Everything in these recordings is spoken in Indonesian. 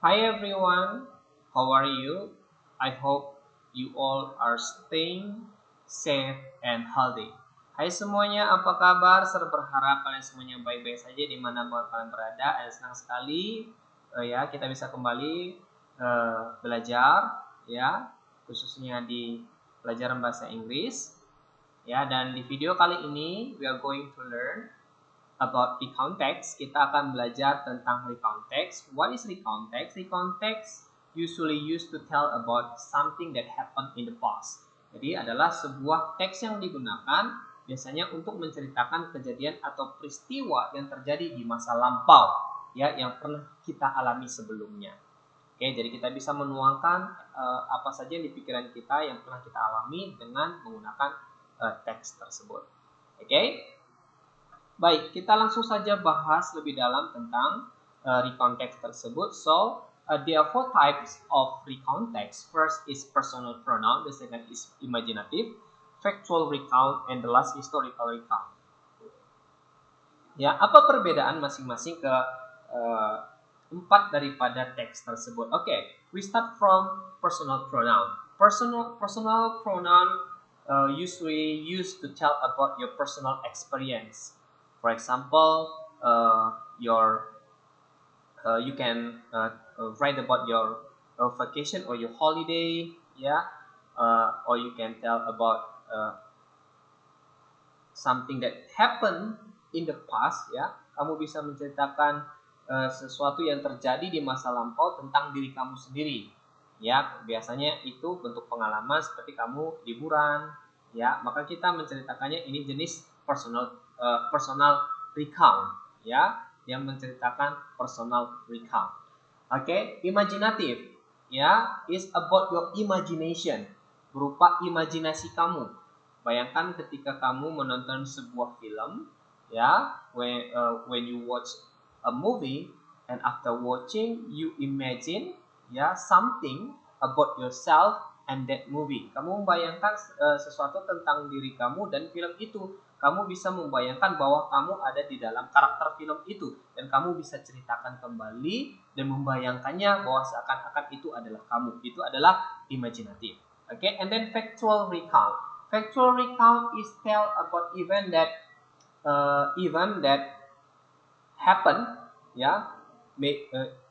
Hi everyone, how are you? I hope you all are staying safe and healthy. Hai semuanya, apa kabar? Saya berharap kalian semuanya baik-baik saja dimanapun kalian berada. Senang sekali ya kita bisa kembali belajar ya, khususnya di pelajaran bahasa Inggris ya. Dan di video kali ini we are going to learn about recount text. Kita akan belajar tentang recount text. What is recount text? Recount text usually used to tell about something that happened in the past. Jadi adalah sebuah teks yang digunakan biasanya untuk menceritakan kejadian atau peristiwa yang terjadi di masa lampau ya, yang pernah kita alami sebelumnya. Oke, jadi kita bisa menuangkan apa saja yang di pikiran kita yang pernah kita alami dengan menggunakan teks tersebut. Oke. Baik, kita langsung saja bahas lebih dalam tentang recount text tersebut. So, there are 4 types of recount text. First is personal pronoun, the second is imaginative, factual recount, and the last historical recount. Ya, apa perbedaan masing-masing ke 4 daripada teks tersebut? Okay, we start from personal pronoun. Personal pronoun usually used to tell about your personal experience. For example, you can write about your vacation or your holiday, yeah, or you can tell about something that happened in the past, ya. Kamu bisa menceritakan sesuatu yang terjadi di masa lampau tentang diri kamu sendiri, ya. Biasanya itu bentuk pengalaman seperti kamu liburan, ya. Maka kita menceritakannya ini jenis personal recount, ya, yang menceritakan personal recount. Oke, imaginative, ya, is about your imagination, berupa imajinasi kamu. Bayangkan ketika kamu menonton sebuah film, ya, when you watch a movie and after watching you imagine, ya, something about yourself and that movie. Kamu membayangkan sesuatu tentang diri kamu dan film itu. Kamu bisa membayangkan bahwa kamu ada di dalam karakter film itu dan kamu bisa ceritakan kembali dan membayangkannya bahwa seakan-akan itu adalah kamu. Itu adalah imaginative. Okay, and then factual recount. Factual recount is tell about event that happen, ya.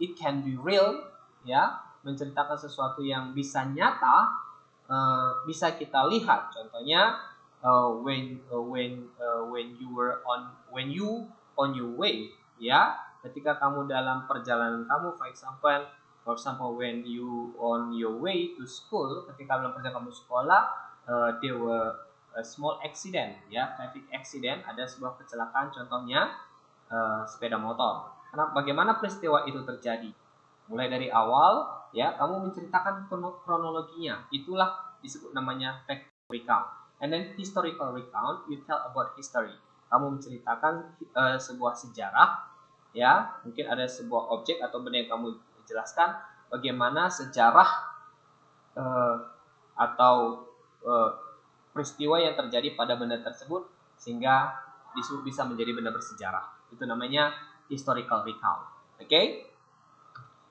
It can be real, ya, menceritakan sesuatu yang bisa nyata, bisa kita lihat. Contohnya when you on your way, ya, ketika kamu dalam perjalanan kamu, for example when you on your way to school, ketika dalam perjalanan kamu sekolah, there were a small accident, ya, traffic accident, ada sebuah kecelakaan, contohnya sepeda motor. Karena bagaimana peristiwa itu terjadi? Mulai dari awal, ya, kamu menceritakan kronologinya. Itulah disebut namanya factual recount. And then historical recount, you tell about history. Kamu menceritakan sebuah sejarah, ya, mungkin ada sebuah objek atau benda yang kamu jelaskan bagaimana sejarah atau peristiwa yang terjadi pada benda tersebut sehingga bisa menjadi benda bersejarah. Itu namanya historical recount. Oke?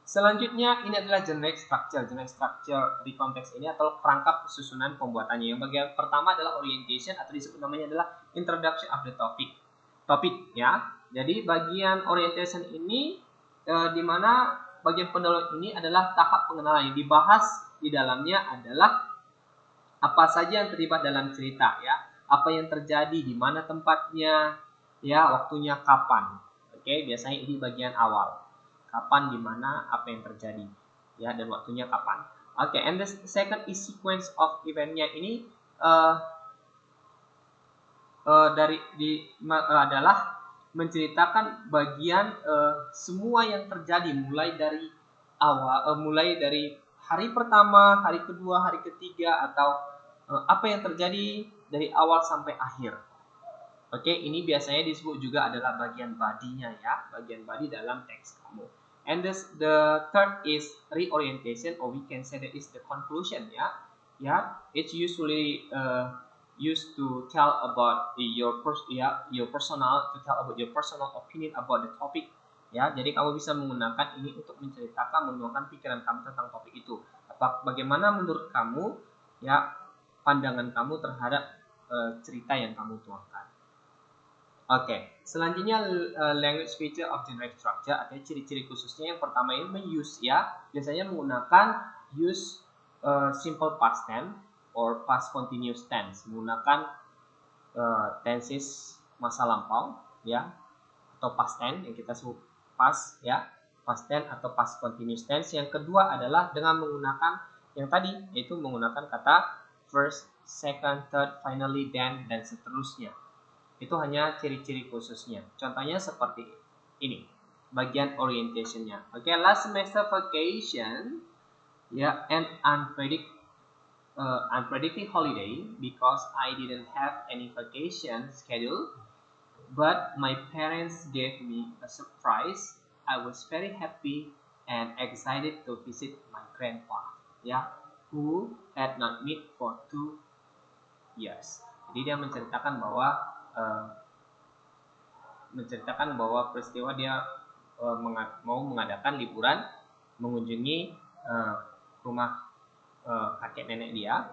Selanjutnya ini adalah generic structure. Generic structure recount text ini atau perangkap susunan pembuatannya. Yang bagian pertama adalah orientation atau disebut namanya adalah introduction of the topic. Topik, ya. Jadi bagian orientation ini di mana bagian pendahuluan ini adalah tahap pengenalan. Yang dibahas di dalamnya adalah apa saja yang terlibat dalam cerita, ya. Apa yang terjadi, di mana tempatnya, ya, waktunya kapan. Oke, biasanya ini bagian awal. Kapan, di mana, apa yang terjadi, ya, dan waktunya kapan. Oke, and the second is sequence of eventnya ini adalah menceritakan bagian semua yang terjadi mulai dari awal, mulai dari hari pertama, hari kedua, hari ketiga, atau apa yang terjadi dari awal sampai akhir. Oke, ini biasanya disebut juga adalah bagian body-nya, ya, bagian body dalam teks kamu. And the third is reorientation, or we can say that is the conclusion, ya. Yeah, it's usually used to tell about your personal, to tell about your personal opinion about the topic Ya, jadi kamu bisa menggunakan ini untuk menceritakan, menuangkan pikiran kamu tentang topik itu. Bagaimana menurut kamu, ya, pandangan kamu terhadap cerita yang kamu tuangkan. Oke, selanjutnya language feature of generic structure, atau ciri-ciri khususnya. Yang pertama ini use, ya, biasanya menggunakan use simple past tense or past continuous tense, menggunakan tenses masa lampau, ya, atau past tense yang kita sebut past, ya, past tense atau past continuous tense. Yang kedua adalah dengan menggunakan yang tadi, yaitu menggunakan kata first, second, third, finally, then, dan seterusnya. Itu hanya ciri-ciri khususnya. Contohnya seperti ini, bagian orientationnya. Oke, last semester vacation, ya, and unpredicted holiday because I didn't have any vacation schedule, but my parents gave me a surprise. I was very happy and excited to visit my grandpa, ya, who had not met for 2 years. Jadi dia menceritakan bahwa peristiwa dia mau mengadakan liburan, mengunjungi rumah kakek nenek dia,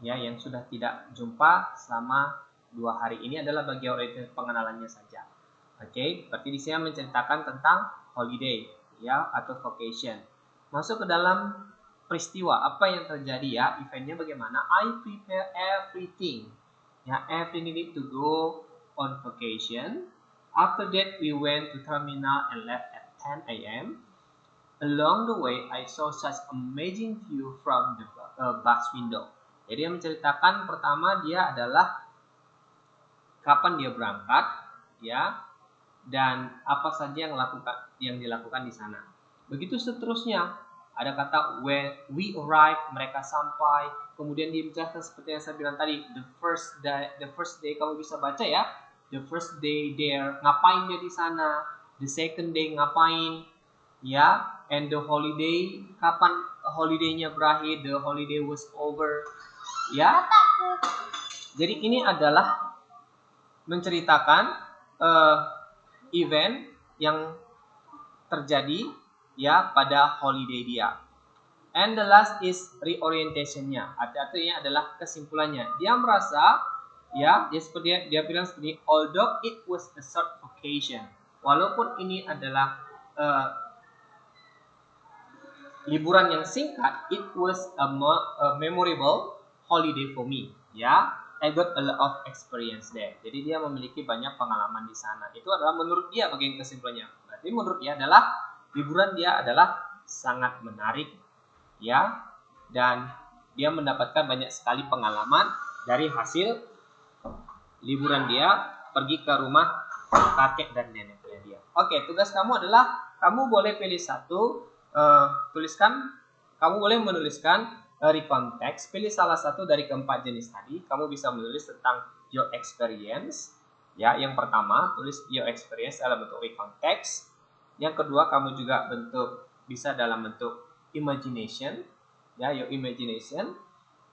ya, yang sudah tidak jumpa selama 2 hari. Ini adalah bagian pengenalannya saja. Oke, berarti di sini menceritakan tentang holiday, ya, atau vacation. Masuk ke dalam peristiwa, apa yang terjadi, ya, eventnya bagaimana. I prepare everything, ya, everything need to go on vacation. After that we went to terminal and left at 10 a.m. Along the way I saw such amazing view from the bus window. Jadi yang menceritakan pertama dia adalah kapan dia berangkat, ya, dan apa saja yang dilakukan di sana. Begitu seterusnya, ada kata when we arrived, mereka sampai. Kemudian dijelaskan seperti yang saya bilang tadi, the first day kamu bisa baca, ya, the first day there, ngapain dia di sana, the second day ngapain, ya, and the holiday, kapan holiday-nya berakhir, the holiday was over, ya. Jadi ini adalah menceritakan event yang terjadi, ya, pada holiday dia. And the last is reorientation-nya. Artinya adalah kesimpulannya. Dia merasa, ya, dia bilang seperti, although it was a short vacation, walaupun ini adalah liburan yang singkat, it was a memorable holiday for me, ya. I got a lot of experience there. Jadi dia memiliki banyak pengalaman di sana. Itu adalah menurut dia bagian kesimpulannya. Berarti menurut dia adalah liburan dia adalah sangat menarik, ya, dan dia mendapatkan banyak sekali pengalaman dari hasil liburan dia pergi ke rumah kakek dan neneknya dia. Oke, tugas kamu adalah kamu boleh pilih satu. Kamu boleh menuliskan recount text. Pilih salah satu dari keempat jenis tadi. Kamu bisa menulis tentang your experience, ya. Yang pertama, tulis your experience dalam bentuk recount text. Yang kedua, kamu juga bisa dalam bentuk imagination, ya, your imagination,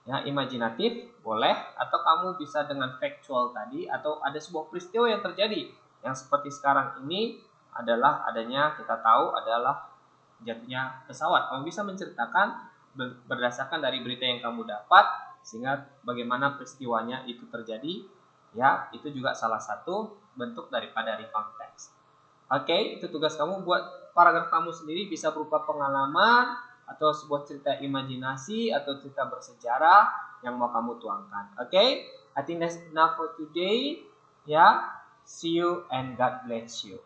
ya, imajinatif boleh, atau kamu bisa dengan factual tadi, atau ada sebuah peristiwa yang terjadi yang seperti sekarang ini adalah kita tahu adalah jatuhnya pesawat. Kamu bisa menceritakan berdasarkan dari berita yang kamu dapat, sehingga bagaimana peristiwanya itu terjadi, ya, itu juga salah satu bentuk daripada recount text. Oke, itu tugas kamu. Buat paragraf kamu sendiri bisa berupa pengalaman atau sebuah cerita imajinasi atau cerita bersejarah yang mau kamu tuangkan. Oke, I think that's enough for today, ya. See you and God bless you.